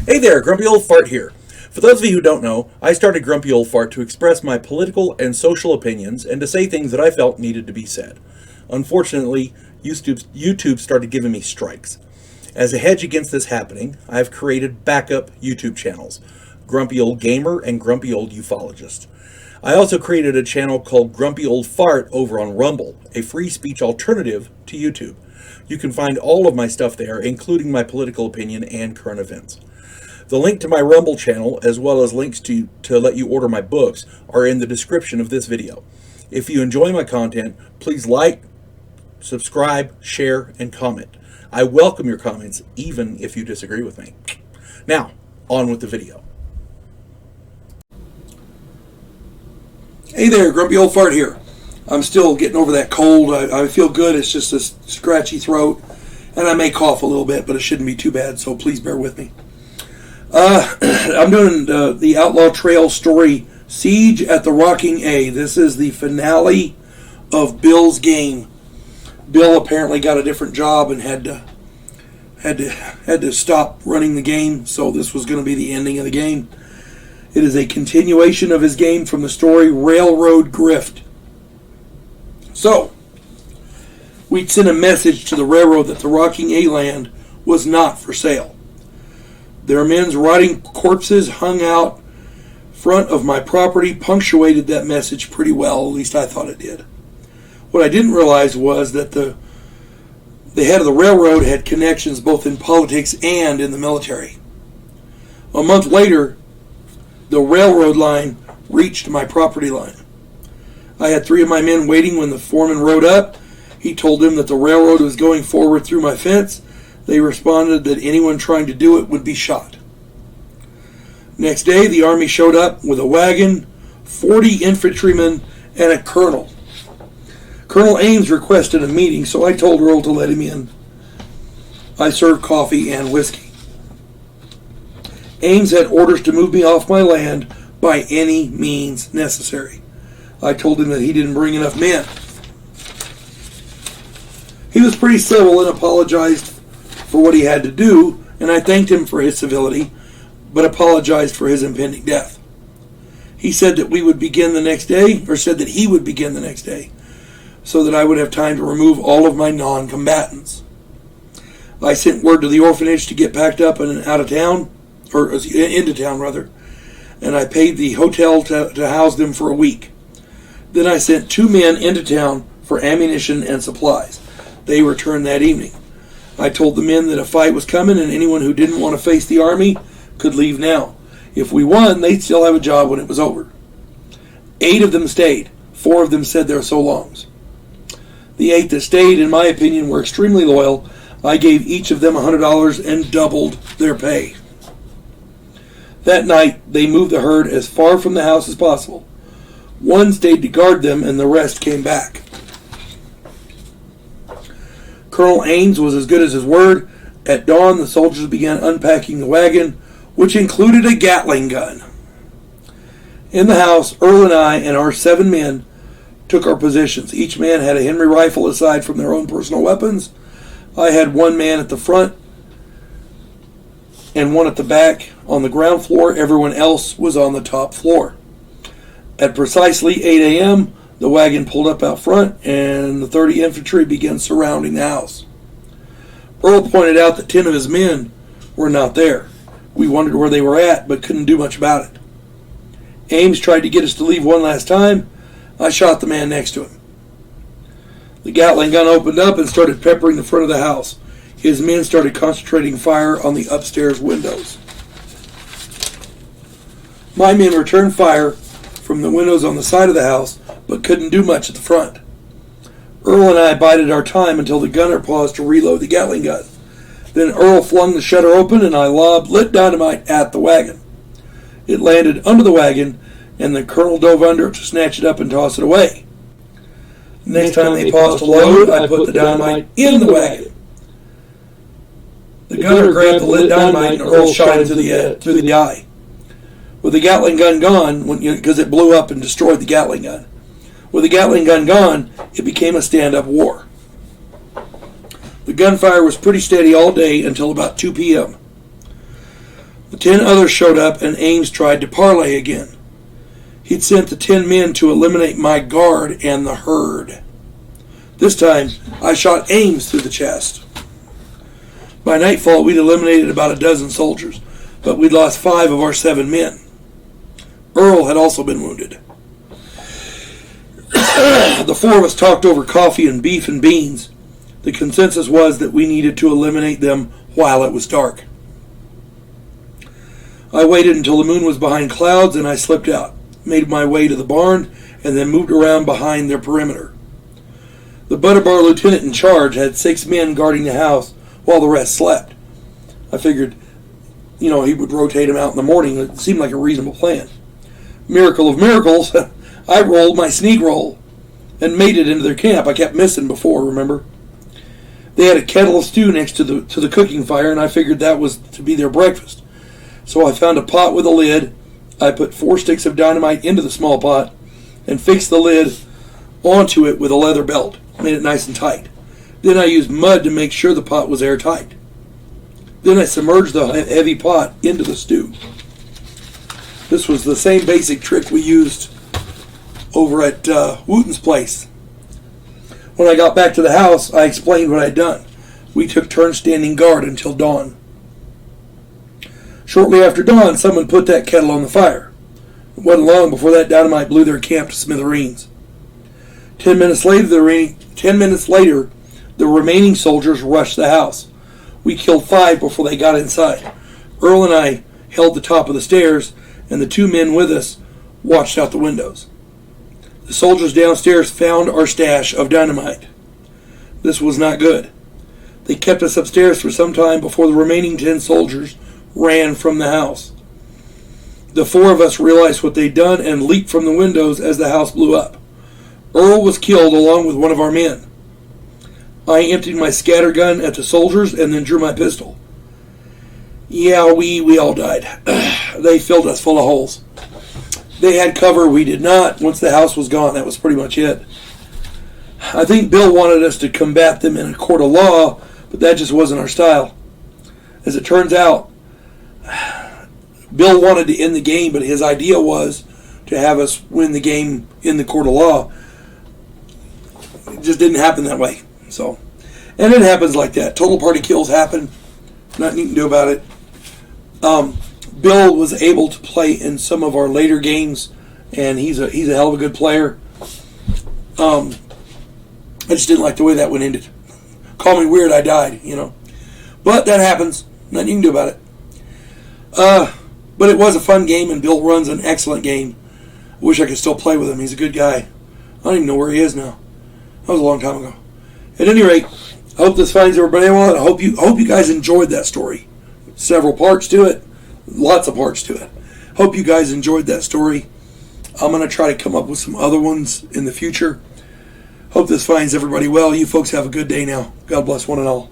Hey there, Grumpy Old Fart here. For those of you who don't know, I started Grumpy Old Fart to express my political and social opinions and to say things that I felt needed to be said. Unfortunately, YouTube started giving me strikes. As a hedge against this happening, I have created backup YouTube channels, Grumpy Old Gamer and Grumpy Old Ufologist. I also created a channel called Grumpy Old Fart over on Rumble, a free speech alternative to YouTube. You can find all of my stuff there, including my political opinion and current events. The link to my Rumble channel, as well as links to let you order my books, are in the description of this video. If you enjoy my content, please like, subscribe, share, and comment. I welcome your comments, even if you disagree with me. Now, on with the video. Hey there, Grumpy Old Fart here. I'm still getting over that cold. I feel good. It's just a scratchy throat, and I may cough a little bit, but it shouldn't be too bad, so please bear with me. I'm doing the Outlaw Trails story, Siege at the Rocking A. This is the finale of Bill's game. Bill apparently got a different job and had to stop running the game, so this was going to be the ending of the game. It is a continuation of his game from the story Railroad Grift. So, we'd sent a message to the railroad that the Rocking A land was not for sale. Their men's rotting corpses hung out front of my property punctuated that message pretty well, at least I thought it did. What I didn't realize was that the head of the railroad had connections both in politics and in the military. A month later, the railroad line reached my property line. I had 3 of my men waiting when the foreman rode up. He told them that the railroad was going forward through my fence. They responded that anyone trying to do it would be shot. Next day, the Army showed up with a wagon, 40 infantrymen, and a colonel. Colonel Ames requested a meeting, so I told Earl to let him in. I served coffee and whiskey. Ames had orders to move me off my land by any means necessary. I told him that he didn't bring enough men. He was pretty civil and apologized for what he had to do, and I thanked him for his civility, but apologized for his impending death. He said that we would begin the next day, or said that he would begin the next day, so that I would have time to remove all of my non-combatants. I sent word to the orphanage to get packed up and out of town, or into town rather, and I paid the hotel to house them for a week. Then I sent 2 men into town for ammunition and supplies. They returned that evening. I told the men that a fight was coming and anyone who didn't want to face the Army could leave now. If we won, they'd still have a job when it was over. 8 of them stayed. 4 of them said their so longs. The 8 that stayed, in my opinion, were extremely loyal. I gave each of them $100 and doubled their pay. That night, they moved the herd as far from the house as possible. 1 stayed to guard them and the rest came back. Colonel Ames was as good as his word. At dawn, the soldiers began unpacking the wagon, which included a Gatling gun. In the house, Earl and I and our 7 men took our positions. Each man had a Henry rifle aside from their own personal weapons. I had 1 man at the front and 1 at the back on the ground floor. Everyone else was on the top floor. At precisely 8 a.m., the wagon pulled up out front, and the 30 infantry began surrounding the house. Earl pointed out that 10 of his men were not there. We wondered where they were at, but couldn't do much about it. Ames tried to get us to leave one last time. I shot the man next to him. The Gatling gun opened up and started peppering the front of the house. His men started concentrating fire on the upstairs windows. My men returned fire from the windows on the side of the house, but couldn't do much at the front. Earl and I bided our time until the gunner paused to reload the Gatling gun. Then Earl flung the shutter open and I lobbed lit dynamite at the wagon. It landed under the wagon and the colonel dove under it to snatch it up and toss it away. Next time they paused to load, I put the dynamite in the wagon. The gunner grabbed the lit dynamite and Earl shot him through the eye. With the Gatling gun gone, because it blew up and destroyed the Gatling gun. With the Gatling gun gone, it became a stand-up war. The gunfire was pretty steady all day until about 2 p.m. The 10 others showed up, and Ames tried to parley again. He'd sent the 10 men to eliminate my guard and the herd. This time, I shot Ames through the chest. By nightfall, we'd eliminated about a dozen soldiers, but we'd lost 5 of our 7 men. Earl had also been wounded. The 4 of us talked over coffee and beef and beans. The consensus was that we needed to eliminate them while it was dark. I waited until the moon was behind clouds, and I slipped out, made my way to the barn, and then moved around behind their perimeter. The Butterbar lieutenant in charge had 6 men guarding the house while the rest slept. I figured, he would rotate them out in the morning. It seemed like a reasonable plan. Miracle of miracles, I rolled my sneak roll and made it into their camp. I kept missing before, remember? They had a kettle of stew next to the cooking fire, and I figured that was to be their breakfast. So I found a pot with a lid. I put 4 sticks of dynamite into the small pot and fixed the lid onto it with a leather belt. Made it nice and tight. Then I used mud to make sure the pot was airtight. Then I submerged the heavy pot into the stew. This was the same basic trick we used over at Wooten's place. When I got back to the house, I explained what I'd done. We took turns standing guard until dawn. Shortly after dawn, someone put that kettle on the fire. It wasn't long before that dynamite blew their camp to smithereens. 10 minutes later, the remaining soldiers rushed the house. We killed 5 before they got inside. Earl and I held the top of the stairs, and the 2 men with us watched out the windows. The soldiers downstairs found our stash of dynamite. This was not good. They kept us upstairs for some time before the remaining 10 soldiers ran from the house. The 4 of us realized what they'd done and leaped from the windows as the house blew up. Earl was killed along with one of our men. I emptied my scatter gun at the soldiers and then drew my pistol. Yeah, we all died. They filled us full of holes. They had cover, we did not. Once the house was gone, that was pretty much it. I think Bill wanted us to combat them in a court of law, but that just wasn't our style. As it turns out, Bill wanted to end the game, but his idea was to have us win the game in the court of law. It just didn't happen that way. And it happens like that. Total party kills happen. Nothing you can do about it. Bill was able to play in some of our later games, and he's a hell of a good player. I just didn't like the way that one ended. Call me weird, I died, But that happens. Nothing you can do about it. But it was a fun game, and Bill runs an excellent game. I wish I could still play with him. He's a good guy. I don't even know where he is now. That was a long time ago. At any rate, I hope this finds everybody well. I hope you guys enjoyed that story. Several parts to it. Lots of parts to it. Hope you guys enjoyed that story. I'm going to try to come up with some other ones in the future. Hope this finds everybody well. You folks have a good day now. God bless one and all.